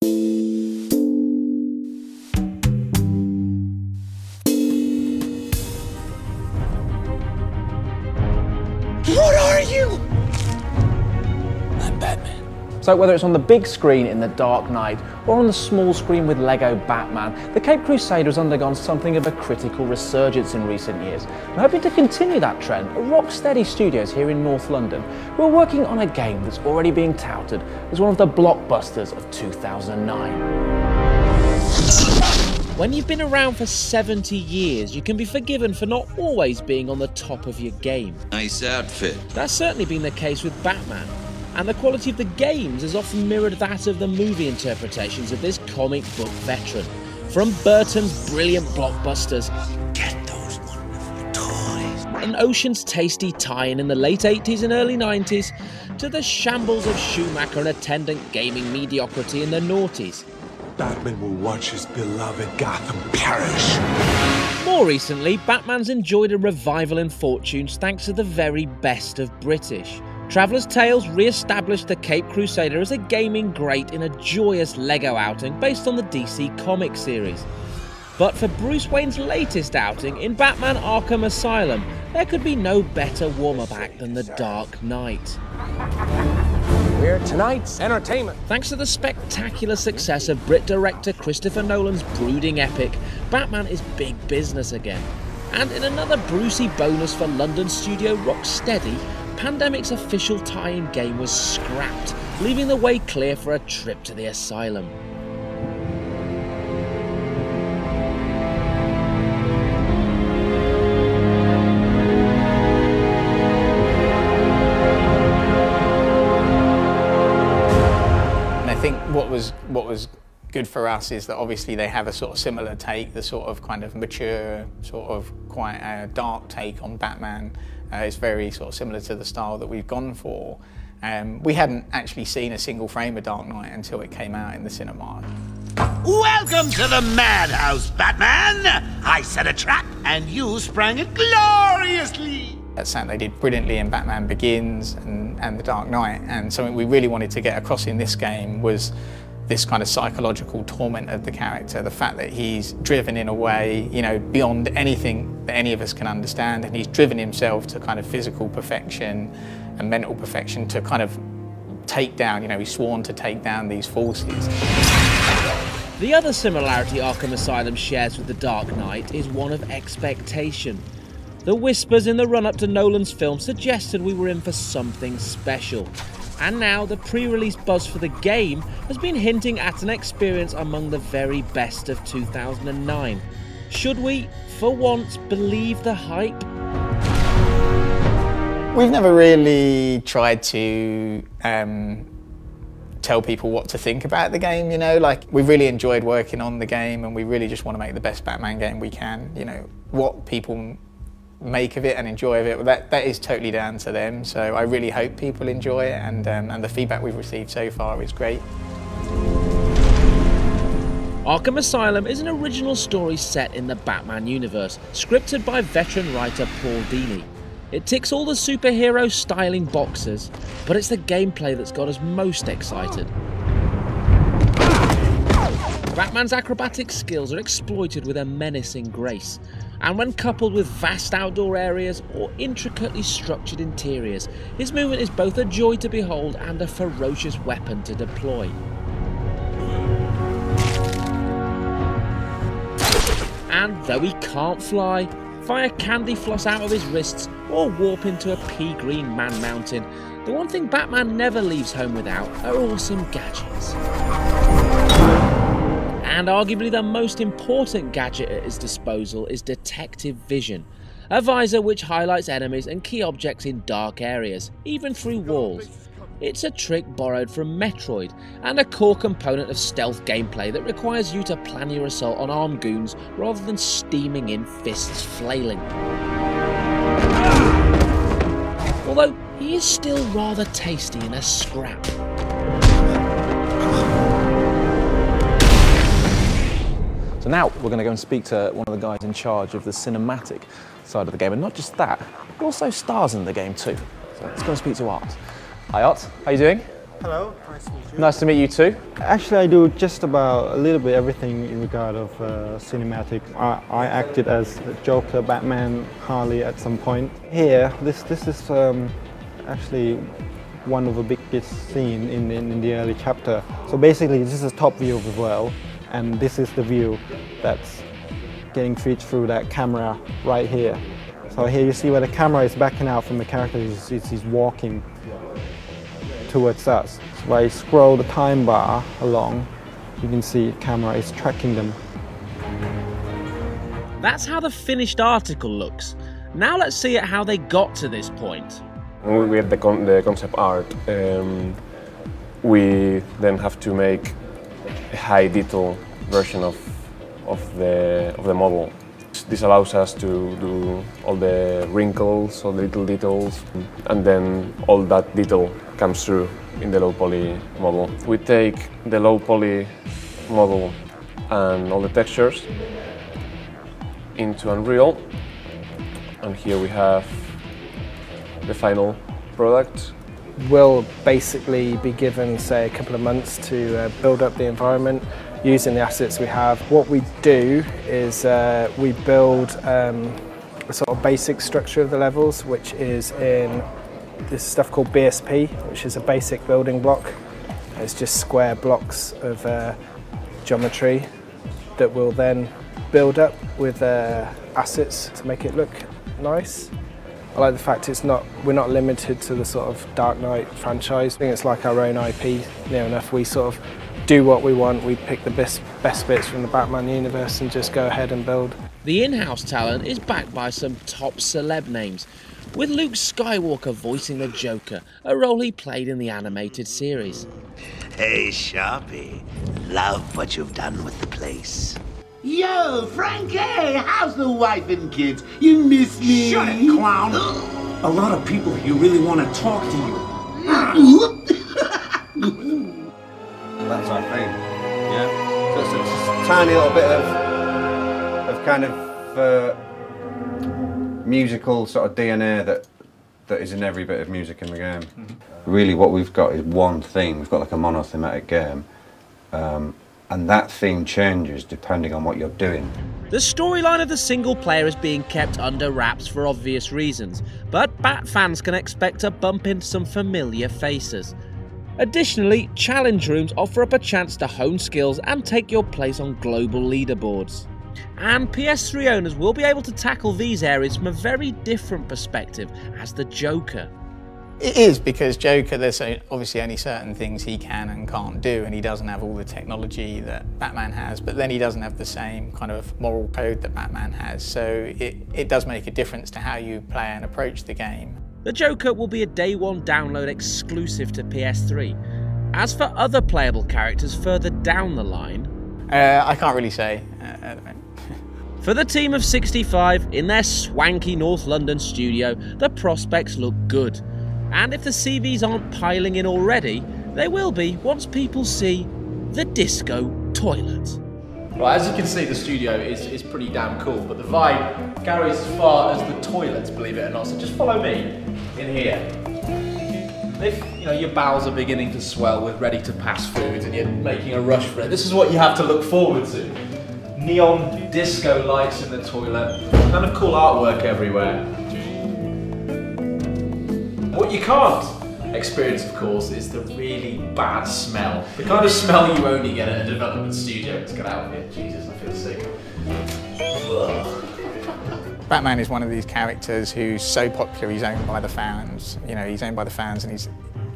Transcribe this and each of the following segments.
What are you? I'm Batman. So whether it's on the big screen in The Dark Knight or on the small screen with Lego Batman, the Caped Crusader has undergone something of a critical resurgence in recent years. And hoping to continue that trend, Rocksteady Studios here in North London, who are working on a game that's already being touted as one of the blockbusters of 2009. When you've been around for 70 years, you can be forgiven for not always being on the top of your game. Nice outfit. That's certainly been the case with Batman, and the quality of the games has often mirrored that of the movie interpretations of this comic book veteran. From Burton's brilliant blockbusters, Get those wonderful toys. an Ocean's tasty tie-in in the late 80s and early 90s, to the shambles of Schumacher and attendant gaming mediocrity in the noughties. Batman will watch his beloved Gotham perish. More recently, Batman's enjoyed a revival in fortunes thanks to the very best of British. Traveller's Tales re-established the Caped Crusader as a gaming great in a joyous Lego outing based on the DC Comics series. But for Bruce Wayne's latest outing in Batman Arkham Asylum, there could be no better warm-up act than The Dark Knight. We're tonight's entertainment. Thanks to the spectacular success of Brit director Christopher Nolan's brooding epic, Batman is big business again. And in another Brucey bonus for London studio Rocksteady, Pandemic's official tie-in game was scrapped, leaving the way clear for a trip to the asylum. I think what was good for us is that obviously they have a sort of similar take, the sort of kind of mature, sort of quite dark take on Batman. It's very sort of similar to the style that we've gone for. We hadn't actually seen a single frame of Dark Knight until it came out in the cinema. Welcome to the madhouse, Batman! I set a trap and you sprang it gloriously! That's something they did brilliantly in Batman Begins and The Dark Knight, and something we really wanted to get across in this game was this kind of psychological torment of the character, the fact that he's driven in a way, you know, beyond anything that any of us can understand, and he's driven himself to kind of physical perfection and mental perfection to kind of take down, you know, he's sworn to take down these forces. The other similarity Arkham Asylum shares with The Dark Knight is one of expectation. The whispers in the run-up to Nolan's film suggested we were in for something special. And now the pre-release buzz for the game has been hinting at an experience among the very best of 2009. Should we, for once, believe the hype? We've never really tried to tell people what to think about the game, you know, like we've really enjoyed working on the game and we really just want to make the best Batman game we can. You know, what people make of it and enjoy of it, that is totally down to them. So I really hope people enjoy it, and the feedback we've received so far is great. Arkham Asylum is an original story set in the Batman universe, scripted by veteran writer Paul Dini. It ticks all the superhero styling boxes, but it's the gameplay that's got us most excited. Batman's acrobatic skills are exploited with a menacing grace, and when coupled with vast outdoor areas or intricately structured interiors, his movement is both a joy to behold and a ferocious weapon to deploy. And though he can't fly, fire candy floss out of his wrists, or warp into a pea green man mountain, the one thing Batman never leaves home without are awesome gadgets. And arguably the most important gadget at his disposal is Detective Vision, a visor which highlights enemies and key objects in dark areas, even through walls. It's a trick borrowed from Metroid, and a core component of stealth gameplay that requires you to plan your assault on armed goons rather than steaming in fists flailing. Although he is still rather tasty in a scrap. So now we're going to go and speak to one of the guys in charge of the cinematic side of the game, and not just that, but also stars in the game too. So let's go and speak to Art. Hi Art, how you doing? Hello, nice to meet you. Nice to meet you too. Actually, I do just about a little bit everything in regard of cinematic. I acted as Joker, Batman, Harley at some point. Here, this is actually one of the biggest scenes in the early chapter. So basically, this is the top view of the world, and this is the view that's getting featured through that camera right here. So here you see where the camera is backing out from the character. He's walking towards us. So I scroll the time bar along, you can see the camera is tracking them. That's how the finished article looks. Now let's see how they got to this point. We had the concept art. We then have to make a high detail version of the model. This allows us to do all the wrinkles, all the little details, and then all that detail comes through in the low poly model. We take the low poly model and all the textures into Unreal, and here we have the final product. We'll basically be given, say, a couple of months to build up the environment using the assets we have. What we do is we build a sort of basic structure of the levels, which is in this stuff called BSP, which is a basic building block. It's just square blocks of geometry that we'll then build up with assets to make it look nice. I like the fact we're not limited to the sort of Dark Knight franchise. I think it's like our own IP near enough. We sort of do what we want, we pick the best bits from the Batman universe and just go ahead and build. The in-house talent is backed by some top celeb names, with Luke Skywalker voicing the Joker, a role he played in the animated series. Hey, Sharpie. Love what you've done with the place. Yo, Frankie, how's the wife and kids? You miss me? Shut it, clown! A lot of people here really want to talk to you. That's our thing, yeah. So it's a tiny little bit of kind of musical sort of DNA that is in every bit of music in the game. Mm-hmm. Really, what we've got is one theme. We've got like a monothematic game, and that theme changes depending on what you're doing. The storyline of the single player is being kept under wraps for obvious reasons, but Bat fans can expect to bump into some familiar faces. Additionally, challenge rooms offer up a chance to hone skills and take your place on global leaderboards. And PS3 owners will be able to tackle these areas from a very different perspective as the Joker. It is, because Joker, there's obviously only certain things he can and can't do, and he doesn't have all the technology that Batman has, but then he doesn't have the same kind of moral code that Batman has, so it does make a difference to how you play and approach the game. The Joker will be a day one download exclusive to PS3. As for other playable characters further down the line, I can't really say. For the team of 65 in their swanky North London studio, the prospects look good. And if the CVs aren't piling in already, they will be once people see the disco toilet. Right, as you can see, the studio is pretty damn cool, but the vibe carries as far as the toilets, believe it or not. So just follow me in here. If your bowels are beginning to swell with ready-to-pass foods and you're making a rush for it, this is what you have to look forward to. Neon disco lights in the toilet, kind of cool artwork everywhere. What you can't experience, of course, is the really bad smell. The kind of smell you only get at a development studio. Let's get out of here. Jesus, I feel sick. Batman is one of these characters who's so popular, he's owned by the fans. He's owned by the fans, and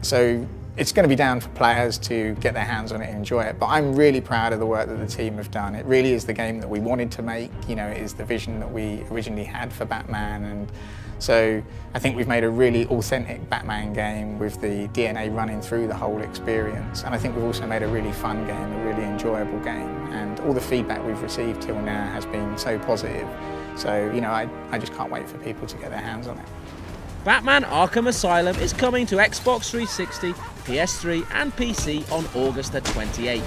so it's going to be down for players to get their hands on it and enjoy it. But I'm really proud of the work that the team have done. It really is the game that we wanted to make. It is the vision that we originally had for Batman, and so I think we've made a really authentic Batman game with the DNA running through the whole experience. And I think we've also made a really fun game, a really enjoyable game. And all the feedback we've received till now has been so positive. So, I just can't wait for people to get their hands on it. Batman Arkham Asylum is coming to Xbox 360, PS3 and PC on August the 28th.